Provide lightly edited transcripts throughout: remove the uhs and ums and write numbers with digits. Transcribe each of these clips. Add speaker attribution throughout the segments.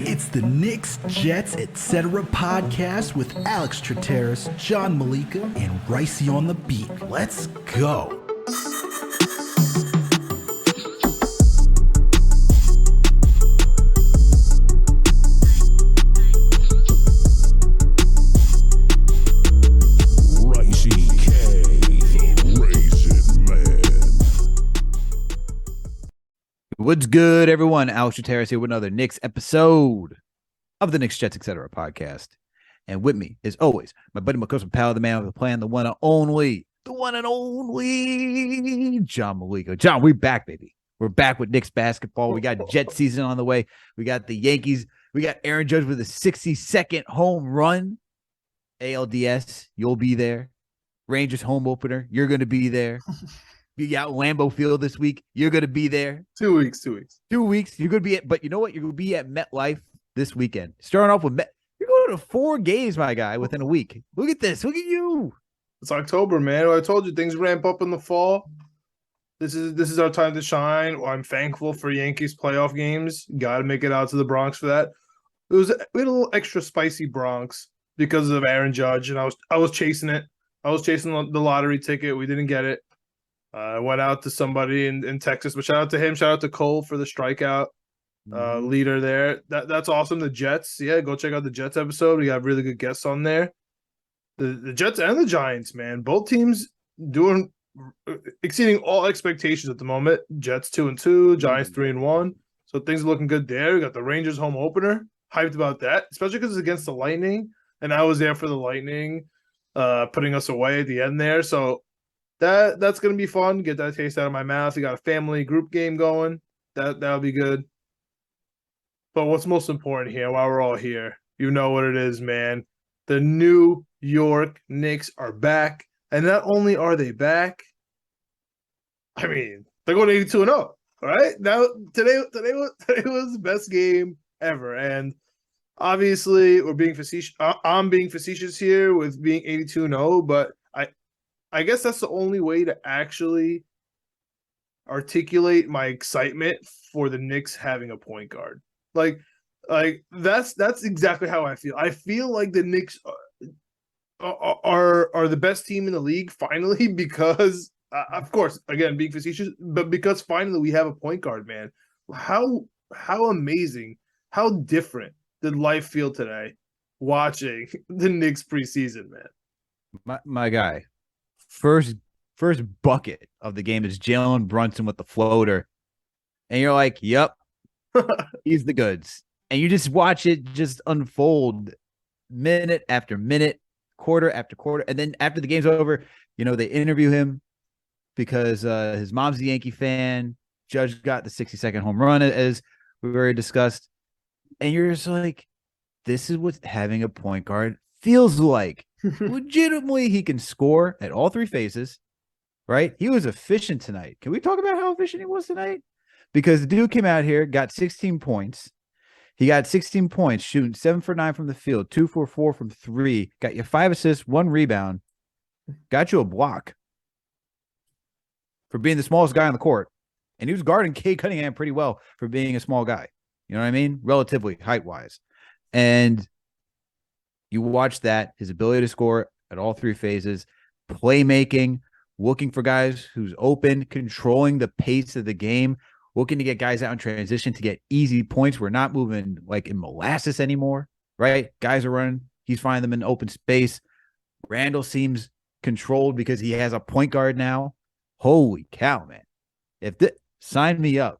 Speaker 1: It's the Knicks, Jets, etc. podcast with Alex Trataros, John Meleka, and Raisi on the beat. Let's go.
Speaker 2: What's good, everyone? Alex Trataros here with another Knicks episode of the Knicks, Jets, etc. podcast. And with me, as always, my buddy, my cousin, pal, the man with the plan, the one and only, John Meleka. John, we're back, baby. We're back with Knicks basketball. We got Jet season on the way. We got the Yankees. We got Aaron Judge with a 60-second home run. ALDS, you'll be there. Rangers home opener, you're going to be there. You got Lambeau Field this week. You're going to be there.
Speaker 3: 2 weeks.
Speaker 2: 2 weeks. You're going to be at, but you know what? You're going to be at MetLife this weekend. Starting off with Met. You're going to 4 games, my guy, within a week. Look at this. Look at you.
Speaker 3: It's October, man. I told you things ramp up in the fall. This is our time to shine. I'm thankful for Yankees playoff games. Got to make it out to the Bronx for that. We had a little extra spicy Bronx because of Aaron Judge, and I was chasing it. I was chasing the lottery ticket. We didn't get it. I went out to somebody in Texas, but shout out to him. Shout out to Cole for the strikeout leader there. That's awesome. The Jets, yeah, go check out the Jets episode. We got really good guests on there. The Jets and the Giants, man, both teams exceeding all expectations at the moment. Jets 2-2, Giants 3-1. So things are looking good there. We got the Rangers home opener. Hyped about that, especially because it's against the Lightning, and I was there for the Lightning, putting us away at the end there. So. That's gonna be fun. Get that taste out of my mouth. We got a family group game going. That'll be good. But what's most important here, while we're all here, you know what it is, man. The New York Knicks are back, and not only are they back, I mean they're going 82-0. All right, now today was the best game ever, and obviously we're being facetious. I'm being facetious here with being 82-0, but I guess that's the only way to actually articulate my excitement for the Knicks having a point guard. Like that's exactly how I feel. I feel like the Knicks are the best team in the league finally because, of course, again being facetious, but because finally we have a point guard, man. How amazing, how different did life feel today watching the Knicks preseason, man?
Speaker 2: My guy. First bucket of the game is Jalen Brunson with the floater. And you're like, yep, he's the goods. And you just watch it just unfold minute after minute, quarter after quarter. And then after the game's over, they interview him because his mom's a Yankee fan. Judge got the 60-second home run, as we already discussed. And you're just like, this is what having a point guard feels like. Legitimately, he can score at all 3 phases, right? He was efficient tonight. Can we talk about how efficient he was tonight? Because the dude came out here, got 16 points. He got 16 points, shooting 7 for 9 from the field, 2 for 4 from 3. Got you 5 assists, 1 rebound. Got you a block for being the smallest guy on the court. And he was guarding Cade Cunningham pretty well for being a small guy. You know what I mean? Relatively, height-wise. And you watch that, his ability to score at all 3 phases, playmaking, looking for guys who's open, controlling the pace of the game, looking to get guys out in transition to get easy points. We're not moving like in molasses anymore, right? Guys are running. He's finding them in open space. Randle seems controlled because he has a point guard now. Holy cow, man. Sign me up.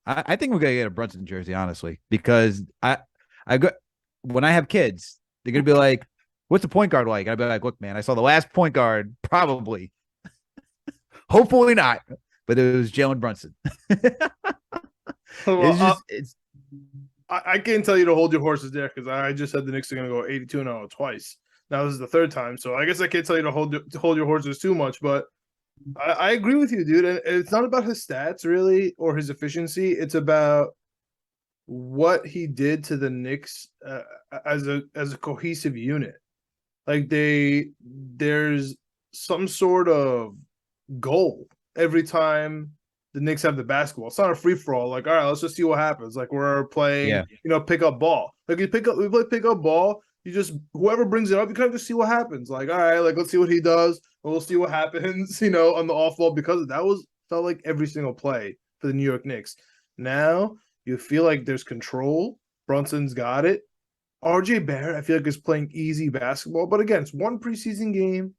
Speaker 2: I think we're going to get a Brunson jersey, honestly, because when I have kids, they're going to be like, what's the point guard like? I'd be like, look, man, I saw the last point guard, probably. Hopefully not. But it was Jalen Brunson.
Speaker 3: I can't tell you to hold your horses there because I just said the Knicks are going to go 82-0 twice. Now this is the 3rd time. So I guess I can't tell you to hold your horses too much. But I agree with you, dude. And it's not about his stats, really, or his efficiency. It's about what he did to the Knicks as a cohesive unit. Like there's some sort of goal every time the Knicks have the basketball. It's not a free for all. Like, all right, let's just see what happens. Like we're playing, pick up ball. Like we play pick up ball. You just whoever brings it up, you kind of just see what happens. Like, all right, like let's see what he does, and we'll see what happens. On the off ball because that felt like every single play for the New York Knicks. Now you feel like there's control. Brunson's got it. RJ Barrett, I feel like is playing easy basketball, but again, it's one preseason game,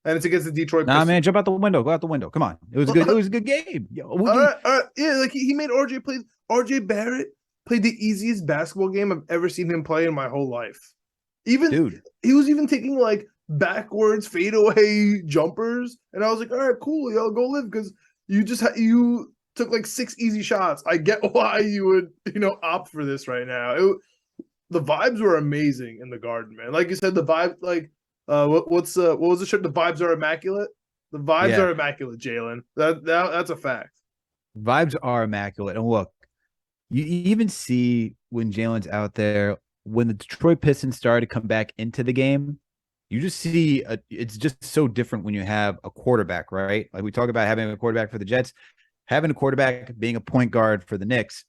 Speaker 3: and it's against the Detroit Pistons.
Speaker 2: Man, jump out the window. Go out the window. Come on, it was good. It was a good game.
Speaker 3: All right. Yeah, like he made RJ Barrett played the easiest basketball game I've ever seen him play in my whole life. He was even taking like backwards fadeaway jumpers, and I was like, all right, cool, yo, go live because you took like 6 easy shots. I get why you would opt for this right now. The vibes were amazing in the Garden, man. Like you said, the vibe, like, what was the shirt? The vibes are immaculate. The vibes are immaculate, Jalen. That's a fact.
Speaker 2: Vibes are immaculate. And look, you even see when Jalen's out there, when the Detroit Pistons started to come back into the game, you just see it's just so different when you have a quarterback, right? Like we talk about having a quarterback for the Jets, having a quarterback being a point guard for the Knicks.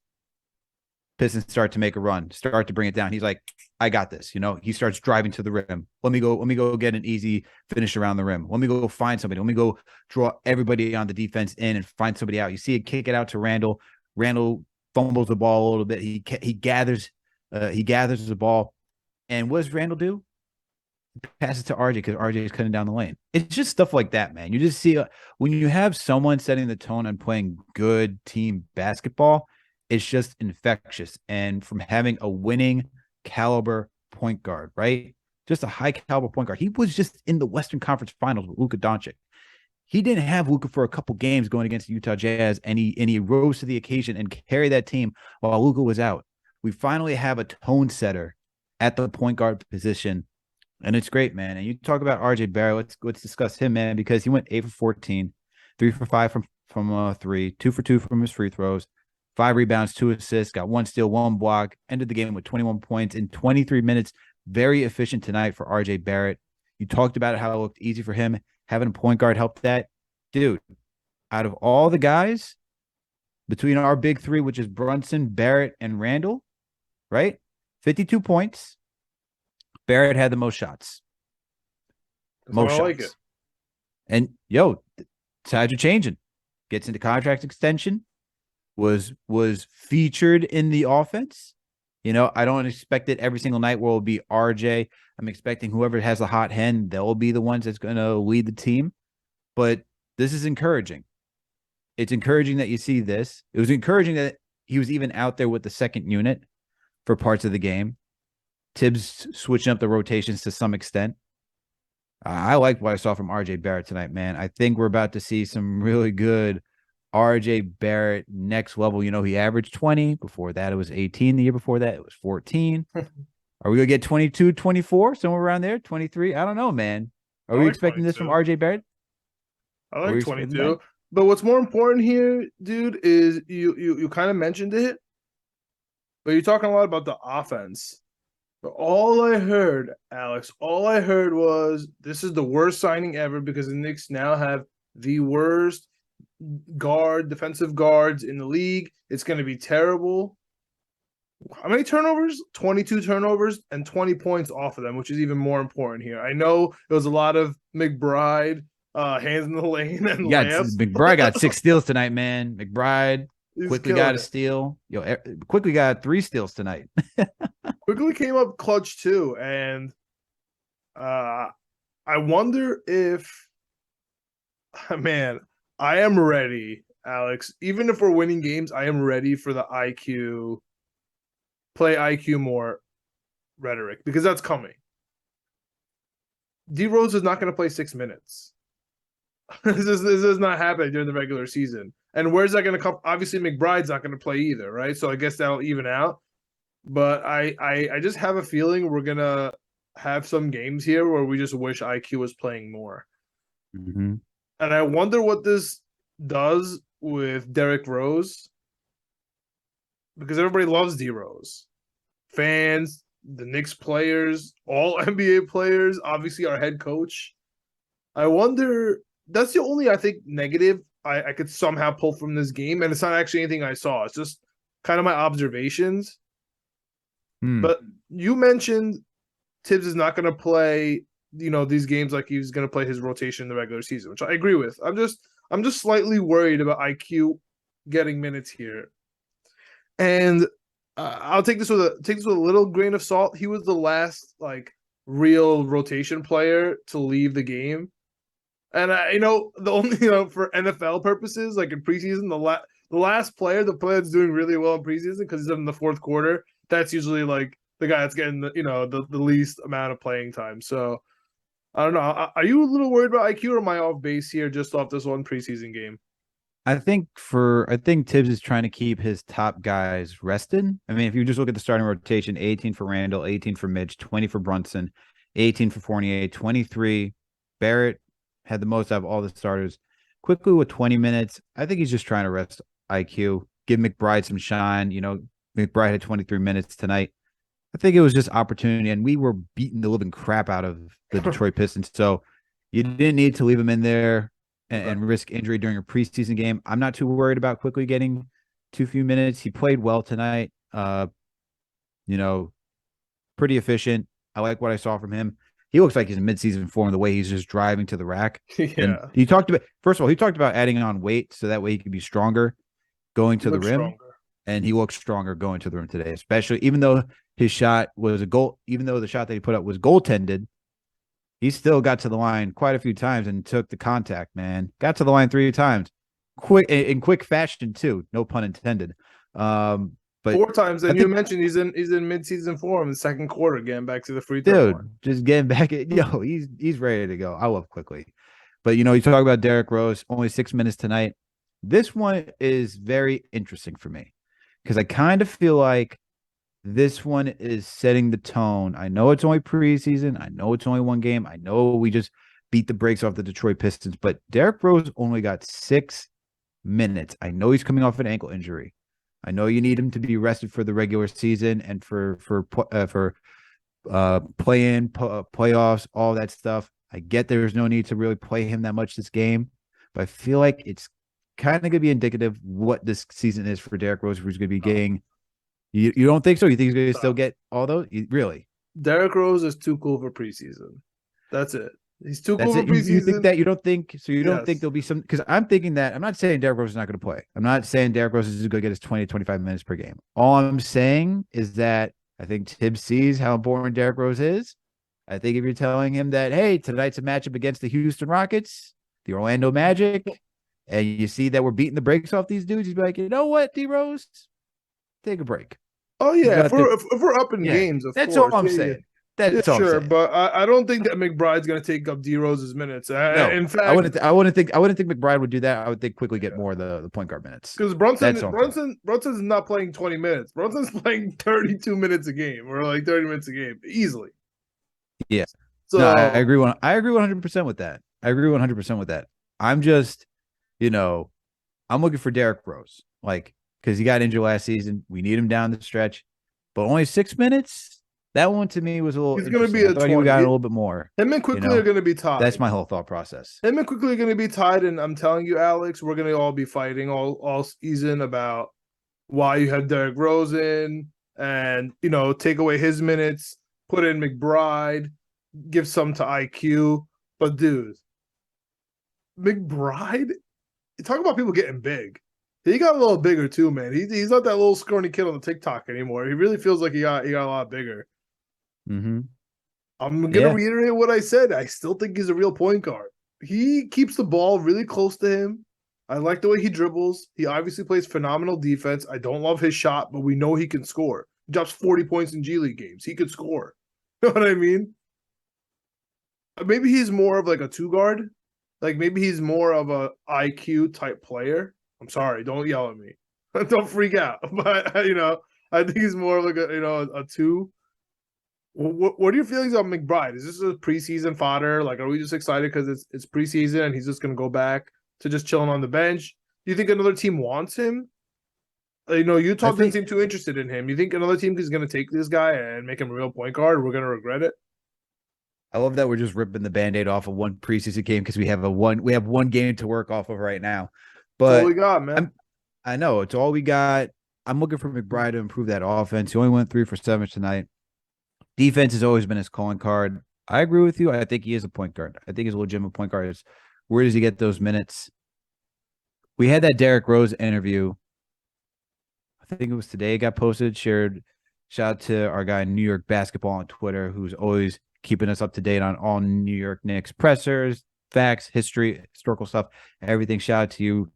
Speaker 2: Pistons start to make a run, start to bring it down. He's like, I got this. He starts driving to the rim. Let me go get an easy finish around the rim. Let me go find somebody. Let me go draw everybody on the defense in and find somebody out. You see it kick it out to Randle. Randle fumbles the ball a little bit. He gathers the ball. And what does Randle do? He passes to RJ because RJ is cutting down the lane. It's just stuff like that, man. You just see when you have someone setting the tone and playing good team basketball, it's just infectious. And from having a winning caliber point guard, right? Just a high caliber point guard. He was just in the Western Conference Finals with Luka Doncic. He didn't have Luka for a couple games going against the Utah Jazz, and he rose to the occasion and carried that team while Luka was out. We finally have a tone setter at the point guard position, and it's great, man. And you talk about RJ Barrett. Let's discuss him, man, because he went 8 for 14, 3 for 5 from 3, 2 for 2 from his free throws. 5 rebounds, 2 assists, got 1 steal, 1 block, ended the game with 21 points in 23 minutes. Very efficient tonight for RJ Barrett. You talked about it, how it looked easy for him. Having a point guard helped that. Dude, out of all the guys, between our big 3, which is Brunson, Barrett, and Randle, right? 52 points. Barrett had the most shots. Most shots. Like it. And, tides are changing. Gets into contract extension. Was featured in the offense. I don't expect it every single night where it will be RJ. I'm expecting whoever has the hot hand, they'll be the ones that's going to lead the team. But this is encouraging. It's encouraging that you see this. It was encouraging that he was even out there with the second unit for parts of the game. Tibbs switching up the rotations to some extent. I liked what I saw from RJ Barrett tonight, man. I think we're about to see some really good RJ Barrett next level. He averaged 20. Before that, it was 18. The year before that, it was 14. Are we going to get 22, 24, somewhere around there? 23? I don't know, man. Are we expecting 22. This from RJ Barrett?
Speaker 3: I like 22. But what's more important here, dude, is you kind of mentioned it, but you're talking a lot about the offense. But all I heard, Alex, was this is the worst signing ever because the Knicks now have the worst defensive guards in the league. It's going to be terrible. How many turnovers? 22 turnovers and 20 points off of them, which is even more important here. I know it was a lot of McBride hands in the lane and layups.
Speaker 2: McBride got 6 steals tonight, man. McBride Quickley got a steal. Quickley got 3 steals tonight.
Speaker 3: Quickley came up clutch too, and I wonder if, man, I am ready, Alex. Even if we're winning games, I am ready for the play IQ more rhetoric because that's coming. D Rose is not going to play 6 minutes. This is not happening during the regular season. And where's that going to come? Obviously, McBride's not going to play either, right? So I guess that'll even out. But I just have a feeling we're going to have some games here where we just wish IQ was playing more.
Speaker 2: Mm-hmm.
Speaker 3: And I wonder what this does with Derrick Rose because everybody loves D Rose. Fans, the Knicks players, all NBA players, obviously our head coach. I wonder, that's the only, I think, negative I could somehow pull from this game, and it's not actually anything I saw. It's just kind of my observations. But you mentioned Tibbs is not going to play, these games like he's going to play his rotation in the regular season, which I agree with. I'm just slightly worried about IQ getting minutes here, and I'll take this with a little grain of salt. He was the last real rotation player to leave the game, and the only for NFL purposes, like in preseason, the last player, the player that's doing really well in preseason because he's in the fourth quarter, that's usually the guy that's getting the least amount of playing time. So I don't know. Are you a little worried about IQ, or am I off base here just off this one preseason game?
Speaker 2: I think Tibbs is trying to keep his top guys rested. I mean, if you just look at the starting rotation, 18 for Randle, 18 for Mitch, 20 for Brunson, 18 for Fournier, 23. Barrett had the most out of all the starters. Quickley with 20 minutes. I think he's just trying to rest IQ, give McBride some shine. McBride had 23 minutes tonight. I think it was just opportunity, and we were beating the living crap out of the Detroit Pistons. So you didn't need to leave him in there and risk injury during a preseason game. I'm not too worried about Quickley getting too few minutes. He played well tonight. Pretty efficient. I like what I saw from him. He looks like he's in midseason form, the way he's just driving to the rack.
Speaker 3: Yeah.
Speaker 2: And he talked about adding on weight so that way he could be stronger going to the rim.
Speaker 3: Stronger.
Speaker 2: And he looked stronger going to the rim today, especially even though his shot was a goal, even though the shot that he put up was goaltended, he still got to the line quite a few times and took the contact, man. Got to the line 3 times. In quick fashion, too. No pun intended. But
Speaker 3: 4 times, and you mentioned he's in midseason form in the second quarter, getting back to the free throw line.
Speaker 2: Just getting back at he's ready to go. I love Quickley. But you talk about Derrick Rose, only 6 minutes tonight. This one is very interesting for me because I kind of feel like this one is setting the tone. I know it's only preseason. I know it's only one game. I know we just beat the brakes off the Detroit Pistons, but Derrick Rose only got 6 minutes. I know he's coming off an ankle injury. I know you need him to be rested for the regular season and for play-in, playoffs, all that stuff. I get there's no need to really play him that much this game, but I feel like it's kind of going to be indicative of what this season is for Derrick Rose, who's going to be getting. You don't think so? You think he's going to still get all those? Really?
Speaker 3: Derrick Rose is too cool for preseason. That's it. He's too cool for preseason.
Speaker 2: You think that? You don't think so? You don't think there'll be some? Because I'm thinking that I'm not saying Derrick Rose is not going to play. I'm not saying Derrick Rose is going to get his 20 to 25 minutes per game. All I'm saying is that I think Tibbs sees how important Derrick Rose is. I think if you're telling him that, hey, tonight's a matchup against the Houston Rockets, the Orlando Magic, and you see that we're beating the brakes off these dudes, you'd be like, you know what, D Rose, take a break.
Speaker 3: Oh yeah, if we're up in games,
Speaker 2: that's
Speaker 3: course.
Speaker 2: all I'm saying. That's all I'm saying.
Speaker 3: But I don't think that McBride's going to take up D Rose's minutes.
Speaker 2: No,
Speaker 3: in fact,
Speaker 2: I wouldn't think McBride would do that. I would think Quickley get more of the point guard minutes
Speaker 3: because Brunson's not playing 20 minutes. Brunson's playing 32 minutes a game or 30 minutes a game easily.
Speaker 2: Yeah.
Speaker 3: So
Speaker 2: no, I agree 100% with that. I agree 100% with that. I'm just, I'm looking for Derrick Rose, because he got injured last season. We need him down the stretch, but only 6 minutes. That one to me was a little.
Speaker 3: He's going to be
Speaker 2: I thought he got a little bit more.
Speaker 3: Him and Quickley are going to be tied.
Speaker 2: That's my whole thought process.
Speaker 3: Him and Quickley are going to be tied, and I'm telling you, Alex, we're going to all be fighting all season about why you have Derrick Rose in, and take away his minutes, put in McBride, give some to IQ. But dude, McBride, talk about people getting big. He got a little bigger too, man. He's not that little scrawny kid on the TikTok anymore. He really feels like he got a lot bigger.
Speaker 2: Mm-hmm.
Speaker 3: I'm gonna reiterate what I said. I still think he's a real point guard. He keeps the ball really close to him. I like the way he dribbles. He obviously plays phenomenal defense. I don't love his shot, but we know he can score. He drops 40 points in G League games. He could score. You know what I mean? Maybe he's more of a 2-guard. Maybe he's more of a IQ type player. I'm sorry, don't yell at me. Don't freak out. But I think he's more like a 2. What are your feelings on McBride? Is this a preseason fodder? Are we just excited because it's preseason and he's just going to go back to just chilling on the bench? Do you think another team wants him? Utah didn't seem too interested in him. You think another team is going to take this guy and make him a real point guard? We're going to regret it.
Speaker 2: I love that we're just ripping the Band-Aid off of one preseason game because we have one game to work off of right now. But
Speaker 3: That's all we got, man.
Speaker 2: I know it's all we got. I'm looking for McBride to improve that offense. He only went 3 for 7 tonight. Defense has always been his calling card. I agree with you. I think he is a point guard. I think he's a legitimate point guard. Where does he get those minutes? We had that Derrick Rose interview. I think it was today. It got posted, shared. Shout out to our guy New York Basketball on Twitter, who's always keeping us up to date on all New York Knicks pressers, facts, history, historical stuff, everything. Shout out to you.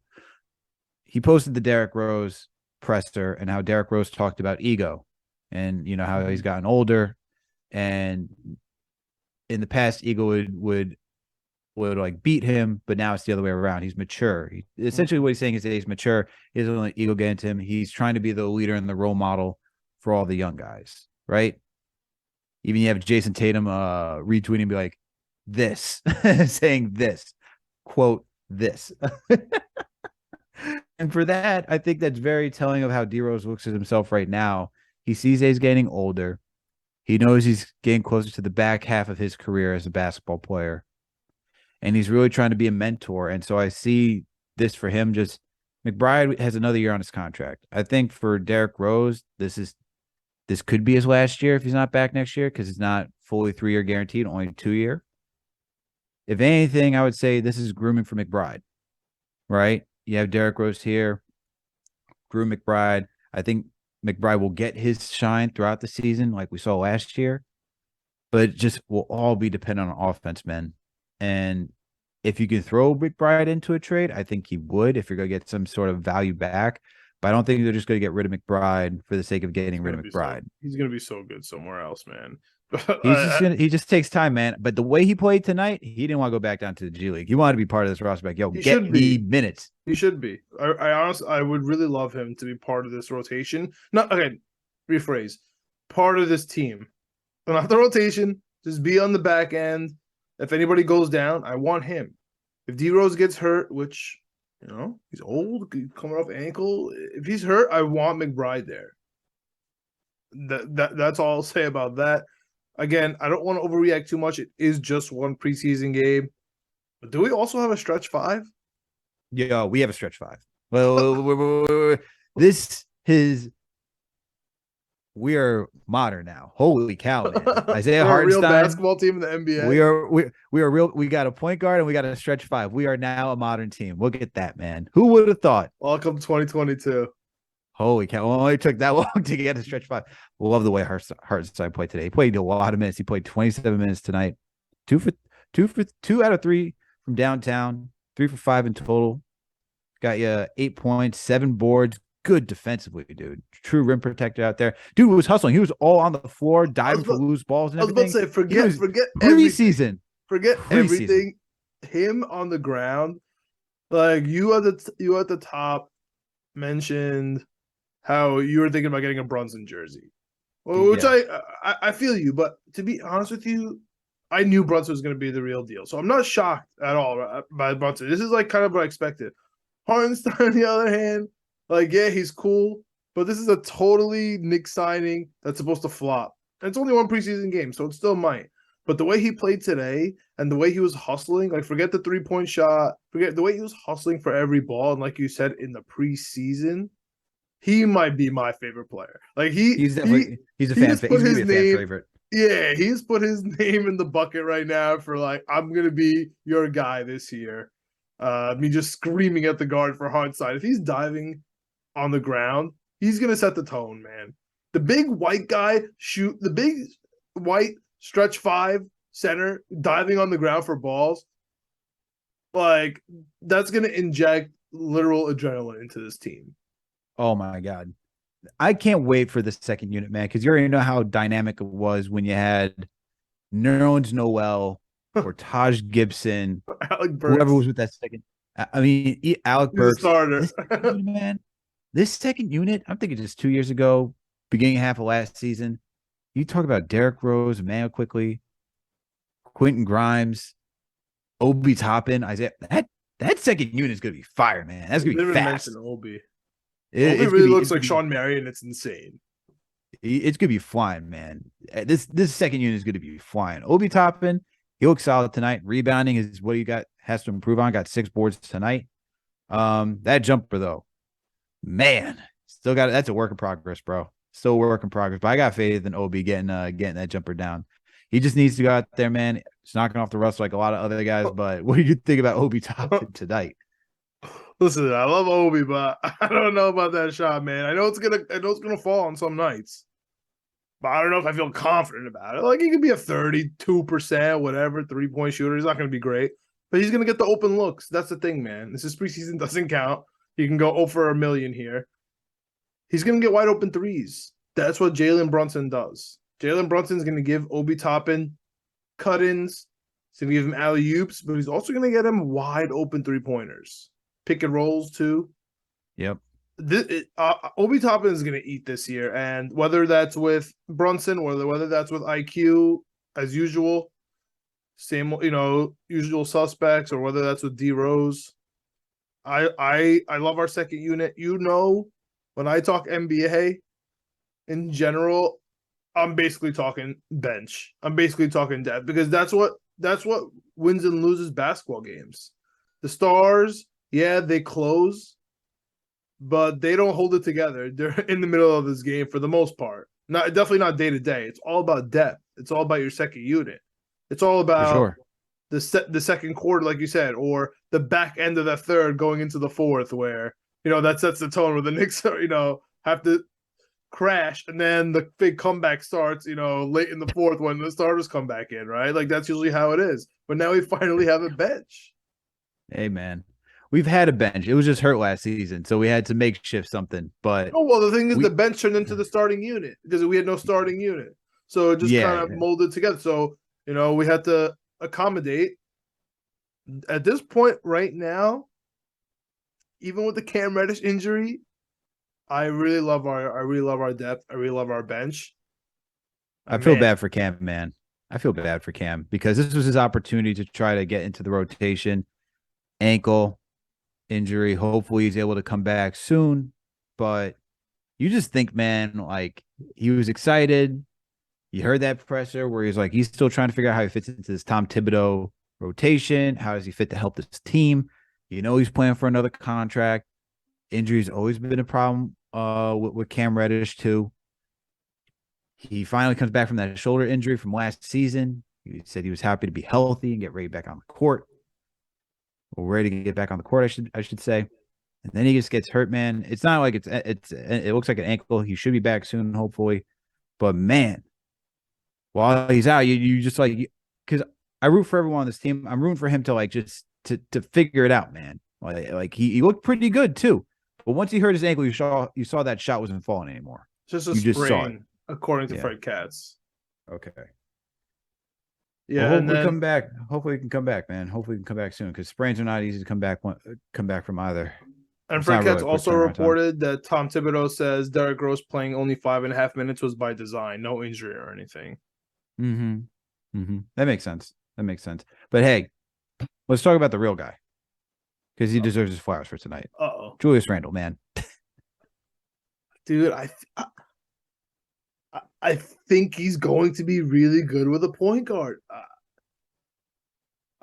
Speaker 2: He posted the Derrick Rose presser and how Derrick Rose talked about ego and, you know, how he's gotten older. And in the past, ego would like beat him, but now it's the other way around. He's mature. Essentially what he's saying is that he's mature. He doesn't let ego get into him. He's trying to be the leader and the role model for all the young guys, right? Even you have Jason Tatum retweeting and be like, this, saying this, quote, this. And for that, I think that's very telling of how D-Rose looks at himself right now. He sees that he's getting older. He knows he's getting closer to the back half of his career as a basketball player. And he's really trying to be a mentor. And so I see this for him. Just McBride has another year on his contract. I think for Derrick Rose, this could be his last year if he's not back next year because it's not fully 3-year guaranteed, only 2-year. If anything, I would say this is grooming for McBride, right? You have Derrick Rose here, groom McBride. I think McBride will get his shine throughout the season like we saw last year, but it just will all be dependent on offense, man. And if you can throw McBride into a trade, I think he would if you're going to get some sort of value back. But I don't think they're just going to get rid of McBride for the sake of getting rid of McBride.
Speaker 3: He's going to be so good somewhere else, man.
Speaker 2: He just takes time, man. But the way he played tonight, he didn't want to go back down to the G League. He wanted to be part of this roster. Like, yo, get me minutes.
Speaker 3: He should be. I honestly, I would really love him to be part of this rotation. Rephrase. Part of this team. Not the rotation. Just be on the back end. If anybody goes down, I want him. If D-Rose gets hurt, which, you know, he's old, coming off ankle. If he's hurt, I want McBride there. That's all I'll say about that. Again, I don't want to overreact too much. It is just one preseason game. But do we also have a stretch 5?
Speaker 2: Yeah, we have a stretch 5. Well, we are modern now. Holy cow, man. Isaiah Hartenstein.
Speaker 3: A real basketball team in the NBA.
Speaker 2: We are real. We got a point guard and we got a stretch 5. We are now a modern team. Look at that, man. Who would have thought?
Speaker 3: Welcome 2022.
Speaker 2: Holy cow. It only took that long to get to stretch 5. We'll love the way Hartenstein played today. He played a lot of minutes. He played 27 minutes tonight. 2 out of 3 from downtown. 3 for 5 in total. Got you 8 points, 7 boards. Good defensively, dude. True rim protector out there. Dude was hustling. He was all on the floor, diving for loose balls and everything.
Speaker 3: I was about to say, forget
Speaker 2: preseason.
Speaker 3: Forget everything. Him on the ground. Like you at the top mentioned how you were thinking about getting a Brunson jersey. Which I feel you, but to be honest with you, I knew Brunson was going to be the real deal. So I'm not shocked at all by Brunson. This is like kind of what I expected. Hartenstein, on the other hand, like, yeah, he's cool, but this is a totally Knicks signing that's supposed to flop. And it's only one preseason game, so it still might. But the way he played today and the way he was hustling, like, forget the three-point shot, forget the way he was hustling for every ball. And like you said, in the preseason, he might be my favorite player. Like, he's a fan favorite. Yeah, he's put his name in the bucket right now for, like, I'm going to be your guy this year. Me just screaming at the guard for Hartenstein. If he's diving on the ground, he's going to set the tone, man. The big white guy the big white stretch 5 center diving on the ground for balls, like, that's going to inject literal adrenaline into this team.
Speaker 2: Oh, my God. I can't wait for the second unit, man, because you already know how dynamic it was when you had Nerlens Noel or Taj Gibson, whoever was with that second. I mean, Alec Burks.
Speaker 3: Starter.
Speaker 2: This second unit, I'm thinking just 2 years ago, beginning half of last season. You talk about Derrick Rose, Immanuel Quickley, Quentin Grimes, Obi Toppin, Isaiah. That second unit is going to be fire, man. That's going to be fast.
Speaker 3: Obi. Obi really looks like Sean Marion. It's insane.
Speaker 2: It's gonna be flying, man. This second unit is gonna be flying. Obi Toppin, he looks solid tonight. Rebounding is what he has to improve on. Got 6 boards tonight. That jumper though, man, still got that's a work in progress, bro. Still a work in progress. But I got faith in Obi getting that jumper down. He just needs to go out there, man. He's knocking off the rust like a lot of other guys. But what do you think about Obi Toppin tonight?
Speaker 3: Listen, I love Obi, but I don't know about that shot, man. I know it's gonna fall on some nights, but I don't know if I feel confident about it. Like he could be a 32%, whatever, 3-point shooter. He's not gonna be great, but he's gonna get the open looks. That's the thing, man. This is preseason, doesn't count. He can go 0 for a million here. He's gonna get wide open threes. That's what Jalen Brunson does. Jalen Brunson's gonna give Obi Toppin cut-ins. He's gonna give him alley-oops, but he's also gonna get him wide open 3-pointers. Pick and rolls too.
Speaker 2: Yep.
Speaker 3: Obi Toppin is going to eat this year, and whether that's with Brunson or whether that's with IQ as usual, same usual suspects, or whether that's with D Rose. I love our second unit. When I talk NBA in general, I'm basically talking bench. I'm basically talking depth because that's what wins and loses basketball games. The stars. Yeah, they close, but they don't hold it together. They're in the middle of this game for the most part. Definitely not day to day. It's all about depth. It's all about your second unit. It's all about the second quarter, like you said, or the back end of that third going into the fourth, where that sets the tone where the Knicks have to crash, and then the big comeback starts. Late in the fourth when the starters come back in, right? Like that's usually how it is. But now we finally have a bench.
Speaker 2: Hey, man. We've had a bench. It was just hurt last season, so we had to makeshift something. But
Speaker 3: the thing is, the bench turned into the starting unit because we had no starting unit, so it just kind of molded together. So we had to accommodate. At this point, right now, even with the Cam Reddish injury, I really love our depth. I really love our bench.
Speaker 2: I feel bad for Cam, man. I feel bad for Cam because this was his opportunity to try to get into the rotation. Ankle injury. Hopefully he's able to come back soon. But you just think, man, like he was excited. You heard that presser where he's like, he's still trying to figure out how he fits into this Tom Thibodeau rotation. How does he fit to help this team? He's playing for another contract. Injury's always been a problem with Cam Reddish too. He finally comes back from that shoulder injury from last season. He said he was happy to be healthy and get ready back on the court. Or ready to get back on the court, I should say. And then he just gets hurt, man. It's not like it looks like an ankle. He should be back soon, hopefully. But man, while he's out, you just like, because I root for everyone on this team. I'm rooting for him to like just to figure it out, man. Like he looked pretty good too. But once he hurt his ankle, you saw that shot wasn't falling anymore.
Speaker 3: Just a sprain, according to Fred Katz.
Speaker 2: Okay.
Speaker 3: Yeah,
Speaker 2: well, hopefully come back. Hopefully he can come back, man. Hopefully he can come back soon because sprains are not easy to come back from either.
Speaker 3: And Fred Katz also reported that Tom Thibodeau says Derrick Rose playing only 5.5 minutes was by design, no injury or anything.
Speaker 2: That makes sense. But hey, let's talk about the real guy because he deserves his flowers for tonight. Julius Randle, man.
Speaker 3: Dude, I think he's going to be really good with a point guard.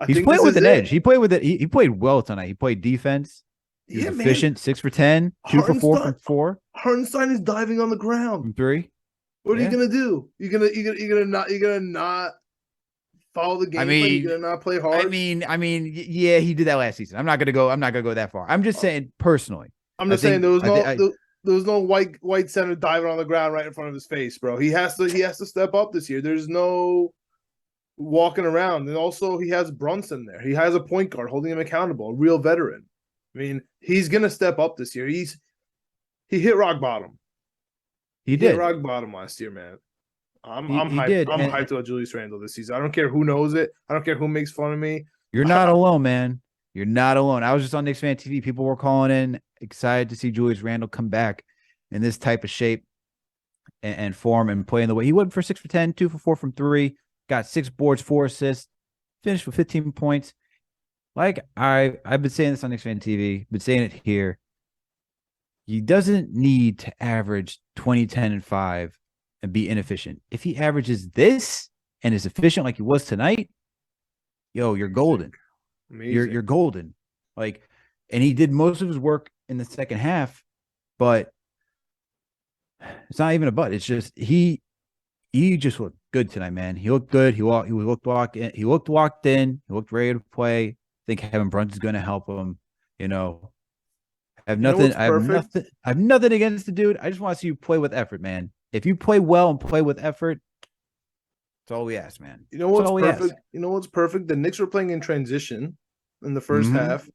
Speaker 2: He's playing with an edge. He played with it. He played well tonight. He played defense. He was efficient. 6 for 10, 2 for 4 from 4.
Speaker 3: Hartenstein is diving on the ground
Speaker 2: from 3.
Speaker 3: What are you gonna do? You're gonna not follow the game. You're gonna not play hard.
Speaker 2: Yeah, he did that last season. I'm not gonna go that far. I'm just saying personally.
Speaker 3: I'm just saying there was no white center diving on the ground right in front of his face, bro. He has to step up this year. There's no walking around. And also he has Brunson there. He has a point guard holding him accountable, a real veteran. I mean, he's gonna step up this year. He hit rock bottom. He did hit rock bottom last year, man. I'm hyped. I'm hyped about Julius Randle this season. I don't care who knows it. I don't care who makes fun of me.
Speaker 2: You're not alone, man. You're not alone. I was just on Knicks Fan TV. People were calling in, excited to see Julius Randle come back in this type of shape and form and playing the way he would for 6 for 10, 2 for 4 from 3, got 6 boards, 4 assists, finished with 15 points. Like I've been saying this on Knicks Fan TV, been saying it here. He doesn't need to average 20, 10, and 5 and be inefficient. If he averages this and is efficient like he was tonight, yo, you're golden.
Speaker 3: Amazing.
Speaker 2: You're golden. Like, and he did most of his work in the second half, but it's not even a but. It's just he just looked good tonight, man. He looked good. He looked walked in. He looked walked in. He looked ready to play. I think Kevin Brunson's going to help him. You know, I have nothing. I have nothing. I have nothing against the dude. I just want to see you play with effort, man. If you play well and play with effort, that's all we ask, man.
Speaker 3: You know what's perfect? You know what's perfect? The Knicks were playing in transition in the first half,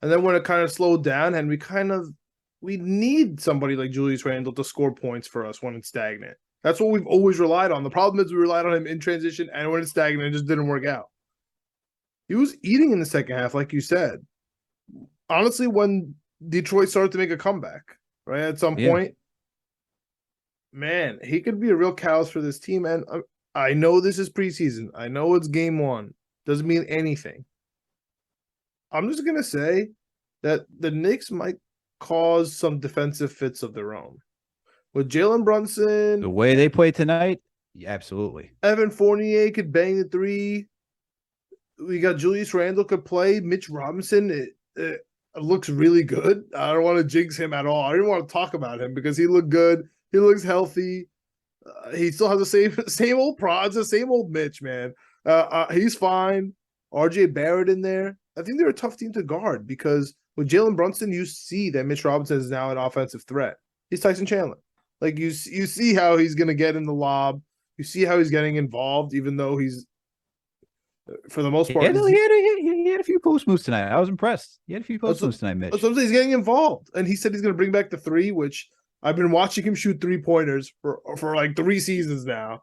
Speaker 3: and then when it kind of slowed down, and we need somebody like Julius Randle to score points for us when it's stagnant. That's what we've always relied on. The problem is we relied on him in transition, and when it's stagnant, it just didn't work out. He was eating in the second half, like you said. Honestly, when Detroit started to make a comeback, right at some point, man, he could be a real catalyst for this team. And I know this is preseason. I know it's game one. Doesn't mean anything. I'm just going to say that the Knicks might cause some defensive fits of their own. With Jalen Brunson.
Speaker 2: The way they play tonight, yeah, absolutely.
Speaker 3: Evan Fournier could bang the three. We got Julius Randle could play. Mitch Robinson, it looks really good. I don't want to jinx him at all. I don't want to talk about him because he looked good. He looks healthy. He still has the same old prods, the same old Mitch, man. He's fine. RJ Barrett in there. I think they're a tough team to guard because with Jalen Brunson, you see that Mitch Robinson is now an offensive threat. He's Tyson Chandler. Like you see how he's going to get in the lob. You see how he's getting involved, even though he's, for the most part,
Speaker 2: he had a few post moves tonight. I was impressed. He had a few post moves tonight, Mitch.
Speaker 3: So he's getting involved, and he said he's going to bring back the three, which I've been watching him shoot 3-pointers for like 3 seasons now.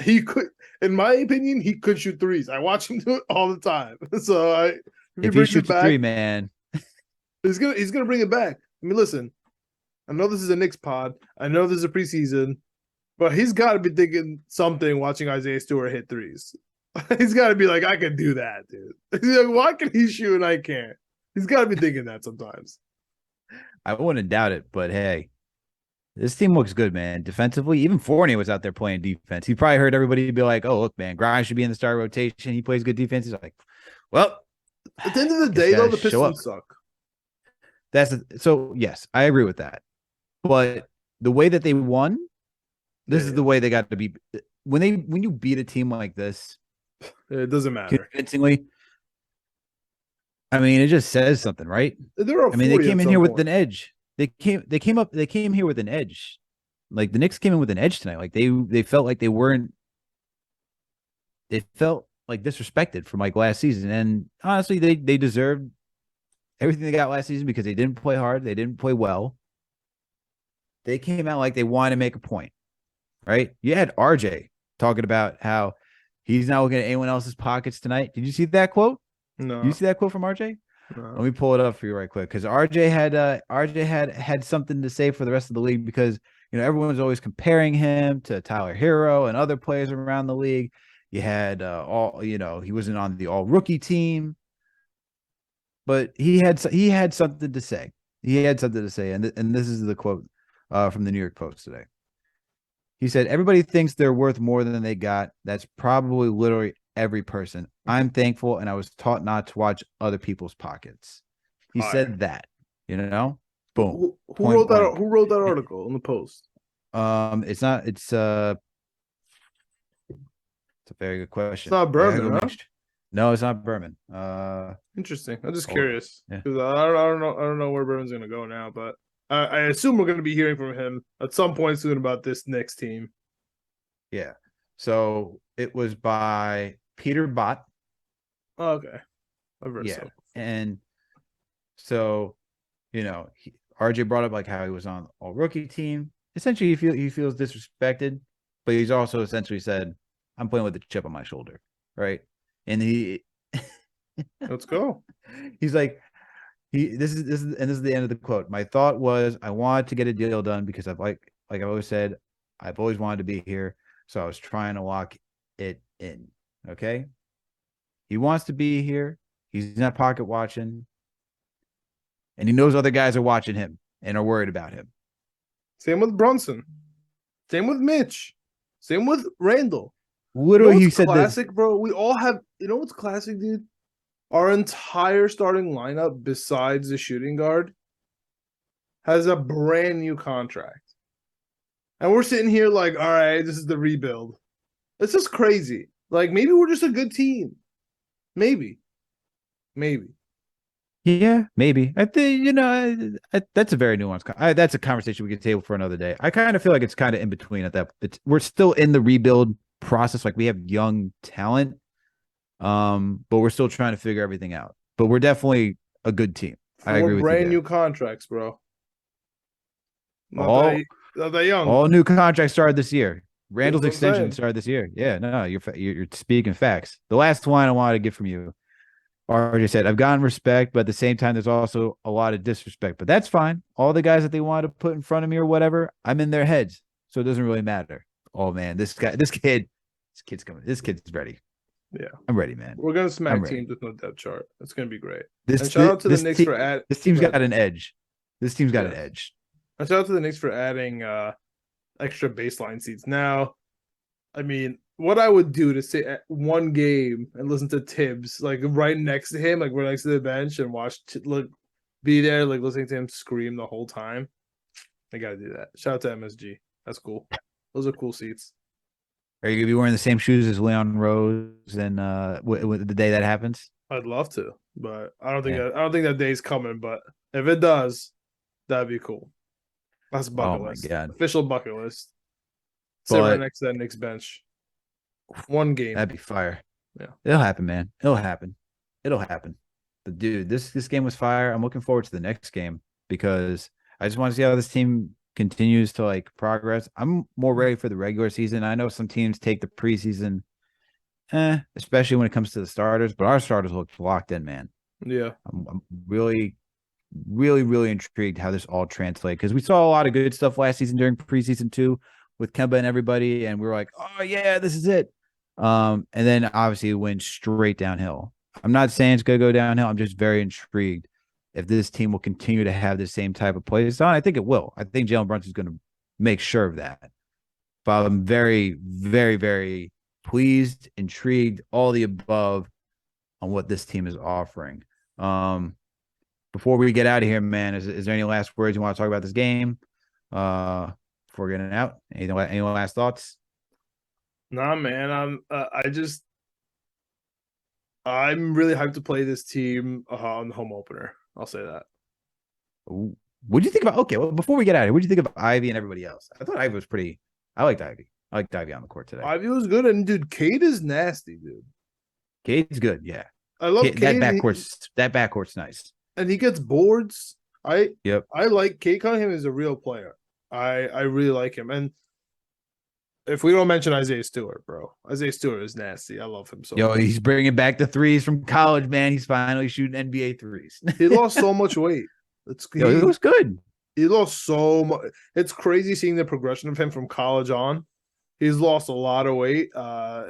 Speaker 3: He could, in my opinion, he could shoot threes. I watch him do it all the time. So
Speaker 2: if he shoots a three, man,
Speaker 3: he's gonna bring it back. I mean, listen, I know this is a Knicks pod. I know this is a preseason, but he's got to be thinking something watching Isaiah Stewart hit threes. He's got to be like, I can do that, dude. He's like, why can he shoot and I can't? He's got to be thinking that sometimes.
Speaker 2: I wouldn't doubt it, but hey, this team looks good, man. Defensively, even Fournier was out there playing defense. He probably heard everybody be like, oh, look, man, Grimes should be in the start rotation. He plays good defense. He's like, well,
Speaker 3: at the end of the day, though, the Pistons suck.
Speaker 2: So, yes, I agree with that. But the way that they won, this is the way they got to be. When you beat a team like this,
Speaker 3: it doesn't matter
Speaker 2: convincingly. I mean, it just says something, right?
Speaker 3: They
Speaker 2: came in here with an edge. They came here with an edge. Like the Knicks came in with an edge tonight. Like they felt like they felt like disrespected from like last season. And honestly, they deserved everything they got last season because they didn't play hard. They didn't play well. They came out like they wanted to make a point, right? You had RJ talking about how he's not looking at anyone else's pockets tonight. Did you see that quote?
Speaker 3: No.
Speaker 2: Did you see that quote from RJ?
Speaker 3: No.
Speaker 2: Let me pull it up for you right quick because RJ had something to say for the rest of the league because everyone's always comparing him to Tyler Hero and other players around the league. You had he wasn't on the all rookie team, but he had something to say. He had something to say, and this is the quote from the New York Post today. He said, "Everybody thinks they're worth more than they got. That's probably literally every person. I'm thankful, and I was taught not to watch other people's pockets." He said that, boom.
Speaker 3: Who wrote that? Who wrote that article in the Post?
Speaker 2: It's not. It's a very good question.
Speaker 3: It's not Berman, huh?
Speaker 2: No, it's not Berman.
Speaker 3: Interesting. I'm just curious because I don't know where Berman's going to go now, but I assume we're going to be hearing from him at some point soon about this Knicks team.
Speaker 2: Yeah. So it was by Peter Bott.
Speaker 3: Oh, okay. I've read so.
Speaker 2: And so, RJ brought up like how he was on all rookie team. Essentially, he feels disrespected, but he's also essentially said, "I'm playing with a chip on my shoulder," right? And
Speaker 3: let's go.
Speaker 2: He's like, this is the end of the quote. "My thought was I wanted to get a deal done because I've like I've always said, I've always wanted to be here. So I was trying to lock it in." Okay. He wants to be here. He's not pocket watching. And he knows other guys are watching him and are worried about him.
Speaker 3: Same with Brunson. Same with Mitch. Same with Randle.
Speaker 2: Literally, he said
Speaker 3: classic,
Speaker 2: this.
Speaker 3: bro. We all have. You know what's classic, dude? Our entire starting lineup, besides the shooting guard, has a brand new contract, and we're sitting here like, all right, this is the rebuild. It's just crazy. Like maybe we're just a good team. Maybe.
Speaker 2: Yeah, maybe. I think that's a very nuanced. That's a conversation we could table for another day. I kind of feel like it's kind of in between at that. We're still in the rebuild process. Like we have young talent, but we're still trying to figure everything out. But we're definitely a good team. I agree with you.
Speaker 3: Brand new contracts, bro.
Speaker 2: Not
Speaker 3: that young.
Speaker 2: All new contracts started this year. Randle's extension started this year. Yeah, no, you're speaking facts. The last line I wanted to get from you. RJ said, I've gotten respect, but at the same time, there's also a lot of disrespect. But that's fine. All the guys that they wanted to put in front of me or whatever, I'm in their heads. So it doesn't really matter. Oh, man, this kid's coming. This kid's ready.
Speaker 3: Yeah.
Speaker 2: I'm ready, man.
Speaker 3: We're going to smack teams with no depth chart. It's going to be great.
Speaker 2: And
Speaker 3: shout out to the Knicks for adding.
Speaker 2: This team's got an edge. This team's got an edge.
Speaker 3: And shout out to the Knicks for adding extra baseline seats. Now, I mean, what I would do to sit at one game and listen to Tibbs, like right next to him, like we're next to the bench and be there, like listening to him scream the whole time. I got to do that. Shout out to MSG. That's cool. Those are cool seats.
Speaker 2: Are you going to be wearing the same shoes as Leon Rose and the day that happens?
Speaker 3: I'd love to, but I don't think that day's coming. But if it does, that'd be cool. That's a bucket list. My God. Official bucket list. Sit right next to that Knicks bench. One game.
Speaker 2: That'd be fire.
Speaker 3: Yeah.
Speaker 2: It'll happen, man. It'll happen. But dude, this game was fire. I'm looking forward to the next game because I just want to see how this team continues to like progress. I'm more ready for the regular season. I know some teams take the preseason, especially when it comes to the starters, but our starters look locked in, man.
Speaker 3: Yeah.
Speaker 2: I'm really, really, really intrigued how this all translates because we saw a lot of good stuff last season during preseason too with Kemba and everybody, and we were like, oh yeah, this is it. And then obviously it went straight downhill. I'm not saying it's going to go downhill. I'm just very intrigued if this team will continue to have the same type of play style. I think it will. I think Jalen Brunson is going to make sure of that. But I'm very, very, very pleased, intrigued, all the above on what this team is offering. Before we get out of here, man, is there any last words you want to talk about this game? Before getting out, any last thoughts?
Speaker 3: Nah, man. I'm really hyped to play this team on the home opener. I'll say that.
Speaker 2: What do you think about? Okay, well, before we get out of here, what do you think of Ivy and everybody else? I thought Ivy was pretty. I liked Ivy. I liked Ivy on the court today.
Speaker 3: Ivy was good, and dude, Cade is nasty, dude.
Speaker 2: Cade's good, yeah.
Speaker 3: I love Cade.
Speaker 2: That backcourt's nice,
Speaker 3: and he gets boards. I like Cade Cunningham is a real player. I really like him, and if we don't mention Isaiah Stewart, bro, Isaiah Stewart is nasty. I love him so much.
Speaker 2: He's bringing back the threes from college, man. He's finally shooting NBA threes.
Speaker 3: He lost so much weight.
Speaker 2: He was good.
Speaker 3: He lost so much. It's crazy seeing the progression of him from college on. He's lost a lot of weight.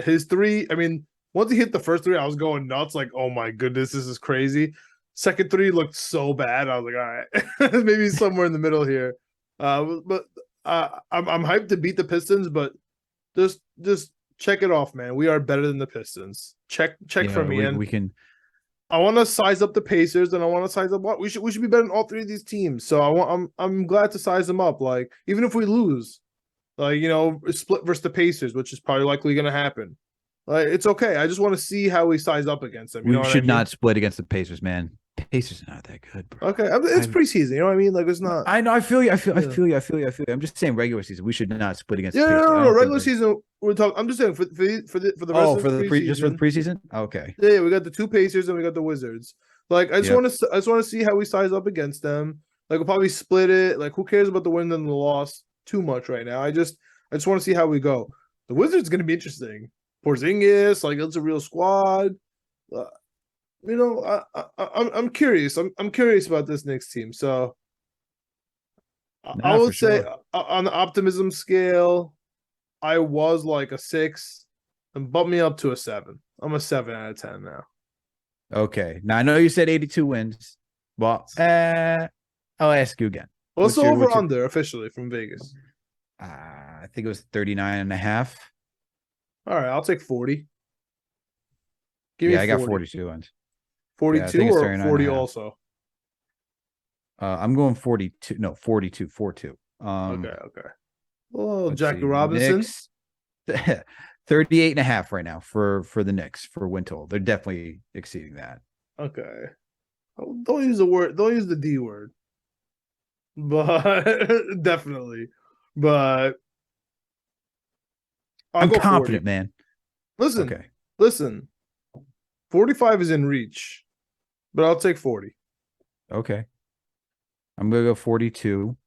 Speaker 3: His three, I mean, once he hit the first three, I was going nuts. Like, oh my goodness, this is crazy. Second three looked so bad. I was like, all right, maybe somewhere in the middle here. But I'm hyped to beat the Pistons, but just check it off, man. We are better than the Pistons. Check for me.
Speaker 2: We can.
Speaker 3: I want to size up the Pacers, and I want to size up what we should be better than all three of these teams. So I'm glad to size them up. Like even if we lose, like split versus the Pacers, which is probably likely going to happen. Like it's okay. I just want to see how we size up against them.
Speaker 2: We should not split against the Pacers, man. Pacers are not that good, bro.
Speaker 3: Okay, it's preseason. You know what I mean? Like it's not.
Speaker 2: I know. I feel you. I feel you. I'm just saying regular season. We should not split against. The Pacers.
Speaker 3: No. Regular season. We're talking. I'm just saying for the rest of the
Speaker 2: just for the preseason. Okay.
Speaker 3: Yeah. We got the two Pacers and we got the Wizards. Like I just want to see how we size up against them. Like we'll probably split it. Like who cares about the win and the loss too much right now? I just want to see how we go. The Wizards going to be interesting. Porzingis, like it's a real squad. I'm curious. I'm curious about this Knicks team. So I would say on the optimism scale, I was like a 6 and bump me up to a 7. I'm a 7 out of 10 now.
Speaker 2: Okay. Now I know you said 82 wins, but I'll ask you again.
Speaker 3: What's the over-under officially from Vegas?
Speaker 2: I think it was 39.5.
Speaker 3: All right, I'll take 40. Give
Speaker 2: Yeah,
Speaker 3: me
Speaker 2: I got
Speaker 3: 40.
Speaker 2: 42 ones.
Speaker 3: 42
Speaker 2: I think it's
Speaker 3: or
Speaker 2: 39
Speaker 3: 40
Speaker 2: and a half.
Speaker 3: also.
Speaker 2: I'm going 42. No, 42. 42.
Speaker 3: Okay. Oh,
Speaker 2: Let's
Speaker 3: Jackie
Speaker 2: see.
Speaker 3: Robinson.
Speaker 2: Knicks 38.5 right now for the Knicks for win total. They're definitely exceeding that.
Speaker 3: Okay. Don't use the word. Don't use the D word. But definitely. But I'll
Speaker 2: I'm
Speaker 3: go
Speaker 2: confident,
Speaker 3: 40.
Speaker 2: man.
Speaker 3: Listen.
Speaker 2: Okay.
Speaker 3: Listen. 45 is in reach, but I'll take 40.
Speaker 2: Okay. I'm gonna go 42.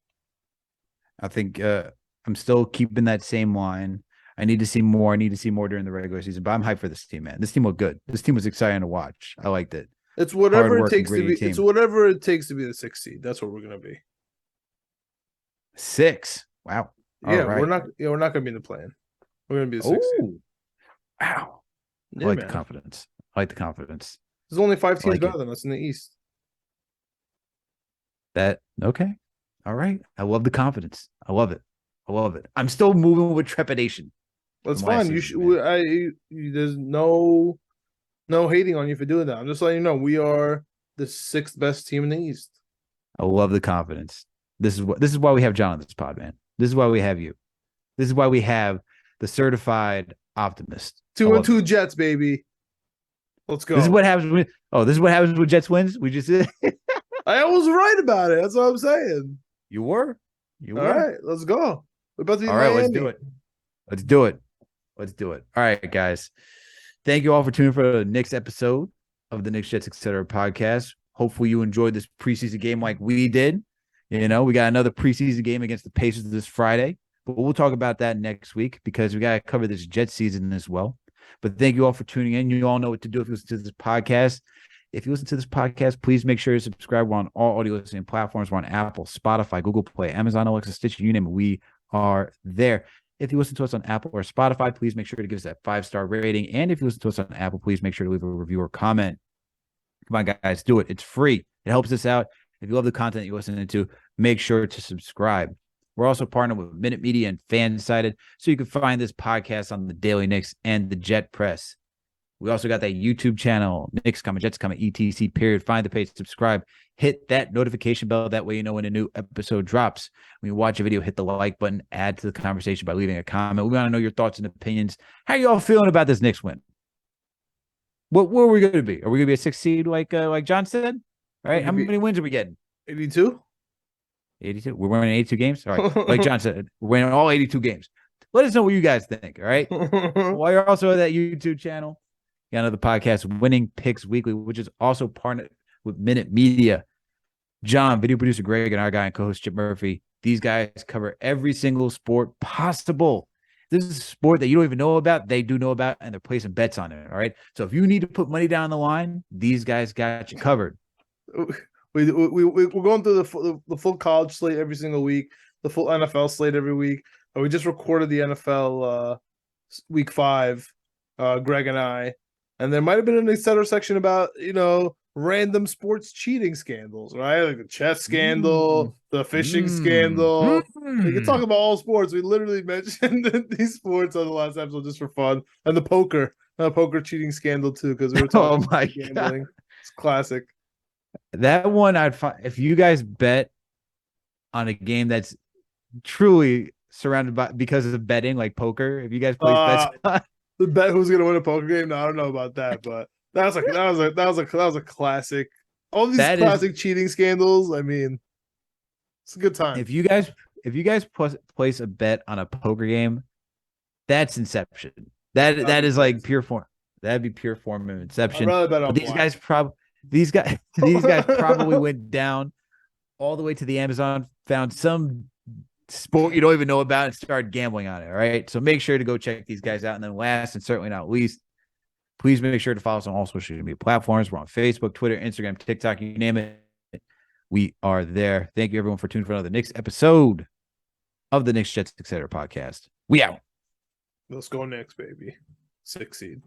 Speaker 2: I think I'm still keeping that same line. I need to see more. I need to see more during the regular season. But I'm hyped for this team, man. This team looked good. This team was exciting to watch. I liked it.
Speaker 3: It's whatever it
Speaker 2: Hard-working,
Speaker 3: takes to
Speaker 2: gritty
Speaker 3: be.
Speaker 2: team.
Speaker 3: It's whatever it takes to be the 6th seed. That's what we're gonna be.
Speaker 2: 6. Wow. All
Speaker 3: Yeah,
Speaker 2: right.
Speaker 3: we're not. Yeah, we're not gonna be in the plan. We're gonna be the 6th seed.
Speaker 2: Oh, wow. I
Speaker 3: Yeah,
Speaker 2: like
Speaker 3: man.
Speaker 2: the confidence. I like the confidence.
Speaker 3: There's only 5 teams
Speaker 2: like
Speaker 3: better
Speaker 2: it.
Speaker 3: than us in the East.
Speaker 2: That okay. All right. I love the confidence. I love it. I love it. I'm still moving with trepidation.
Speaker 3: That's
Speaker 2: from last
Speaker 3: fine. You
Speaker 2: season,
Speaker 3: should.
Speaker 2: man.
Speaker 3: There's no hating on you for doing that. I'm just letting you know we are the 6th best team in the East.
Speaker 2: I love the confidence. This is why we have John on this pod, man. This is why we have you. This is why we have the certified optimist.
Speaker 3: 2-2 Jets, baby. Let's go.
Speaker 2: This is what happens when this is what happens when Jets wins. We just
Speaker 3: I was right about it. That's what I'm saying.
Speaker 2: You were.
Speaker 3: All right, let's go. We're about to be
Speaker 2: All right,
Speaker 3: Miami.
Speaker 2: let's do it. Let's do it. Let's do it. All right, guys. Thank you all for tuning for the next episode of the Knicks Jets Etc. podcast. Hopefully you enjoyed this preseason game like we did. You know, we got another preseason game against the Pacers this Friday, but we'll talk about that next week because we got to cover this Jet season as well. But thank you all for tuning in. You all know what to do if you listen to this podcast. If you listen to this podcast, please make sure to subscribe. We're on all audio listening platforms. We're on Apple, Spotify, Google Play, Amazon, Alexa, Stitcher, you name it. We are there. If you listen to us on Apple or Spotify, please make sure to give us that 5-star rating. And if you listen to us on Apple, please make sure to leave a review or comment. Come on, guys, do it. It's free. It helps us out. If you love the content you're listening to, make sure to subscribe. We're also partnered with Minute Media and Fansided, so you can find this podcast on the Daily Knicks and the Jet Press. We also got that YouTube channel, Knicks coming, Jets coming, ETC, period. Find the page, subscribe, hit that notification bell. That way you know when a new episode drops. When you watch a video, hit the like button, add to the conversation by leaving a comment. We want to know your thoughts and opinions. How are you all feeling about this Knicks win? Where are we going to be? Are we going to be a 6th seed like John said? All right, how many wins are we getting?
Speaker 3: 82?
Speaker 2: 82. We're winning 82 games? All right, like John said, we're winning all 82 games. Let us know what you guys think, all right? While you're also on that YouTube channel, you got another podcast, Winning Picks Weekly, which is also partnered with Minute Media. John, video producer Greg, and our guy and co-host Chip Murphy. These guys cover every single sport possible. This is a sport that you don't even know about. They do know about, and they're placing bets on it, all right? So if you need to put money down the line, these guys got you covered.
Speaker 3: We're going through the full college slate every single week, the full NFL slate every week. We just recorded the NFL week 5, Greg and I. And there might have been an etc. section about, random sports cheating scandals, right? Like the chess scandal, the fishing scandal. We can talk about all sports. We literally mentioned these sports on the last episode just for fun. And the poker cheating scandal too, because we were talking about gambling. God. It's classic.
Speaker 2: That one I'd find if you guys bet on a game that's truly surrounded by because of betting, like poker. If you guys play bets.
Speaker 3: The bet who's gonna win a poker game? No, I don't know about that, but that was a classic. All these classic cheating scandals. I mean, it's a good time.
Speaker 2: If you guys place a bet on a poker game, that's inception. That is like pure form. That'd be pure form of inception.
Speaker 3: I'd rather bet on
Speaker 2: these guys probably went down all the way to the Amazon, found some sport you don't even know about and start gambling on it. All right. So make sure to go check these guys out. And then last and certainly not least, please make sure to follow us on all social media platforms. We're on Facebook, Twitter, Instagram, TikTok, you name it. We are there. Thank you everyone for tuning for another Knicks episode of the Knicks Jets Etc. podcast. We out.
Speaker 3: Let's go Knicks, baby. 6 seed.